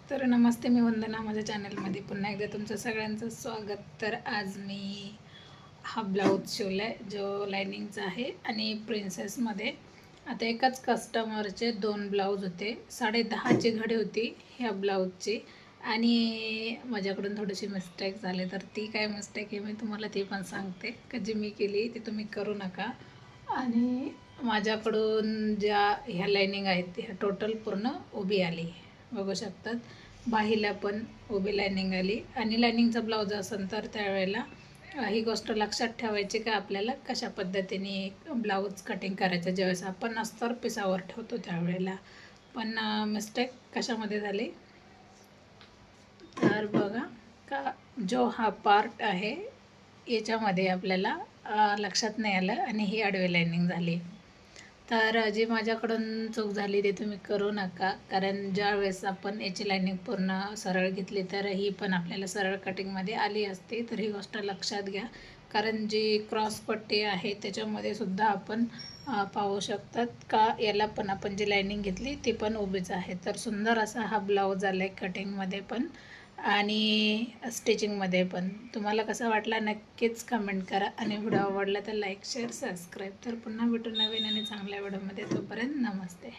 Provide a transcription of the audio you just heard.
तर नमस्ते, मी वंदना. माझ्या चॅनलमध्ये पुन्हा एकदा तुमचं सगळ्यांचं स्वागत. तर आज मी हा ब्लाऊज शिवला आहे जो लायनिंगचा आहे आणि प्रिन्सेसमध्ये. आता एकाच कस्टमरचे 2 ब्लाऊज होते. 10.5ची घडी होती ह्या ब्लाऊजची आणि माझ्याकडून थोडीशी मिस्टेक झाली. तर ती काय मिस्टेक आहे मी तुम्हाला ती पण सांगते का जी मी केली ती तुम्ही करू नका. आणि माझ्याकडून ज्या ह्या लायनिंग आहेत ह्या टोटल पूर्ण उभी आली, बघू शकतात. बाहीला पण उभी लायनिंग आली आणि लायनिंगचा ब्लाऊज असेल तर त्यावेळेला ही गोष्ट लक्षात ठेवायची का आपल्याला कशा पद्धतीने ब्लाऊज कटिंग करायचं ज्यावेळेस आपण अस्तर पिसावर ठेवतो त्यावेळेला. पण मिस्टेक कशामध्ये झाली तर बघा का जो हा पार्ट आहे याच्यामध्ये आपल्याला लक्षात नाही आलं आणि ही आडवी लायनिंग झाली. तर जी माझ्याकडून चूक झाली ते तुम्ही करू नका, कारण ज्या वेळेस आपण याची लायनिंग पूर्ण सरळ घेतली तर ही पण आपल्याला सरळ कटिंगमध्ये आली असते. तर ही गोष्ट लक्षात घ्या, कारण जी क्रॉस पट्टी आहे त्याच्यामध्ये सुद्धा आपण पाहू शकतात का याला पण आपण जी लायनिंग घेतली ती पण उभीच आहे. तर सुंदर असा हा ब्लाऊज आला आहे कटिंगमध्ये पण आणि स्टिचिंगमध्ये पण. तुम्हाला कसा वाटला नक्कीच कमेंट करा आणि व्हिडिओ आवडला तर लाईक शेअर सबस्क्राईब. तर पुन्हा भेटू नवीन आणि चांगल्या व्हिडिओमध्ये. तोपर्यंत नमस्ते.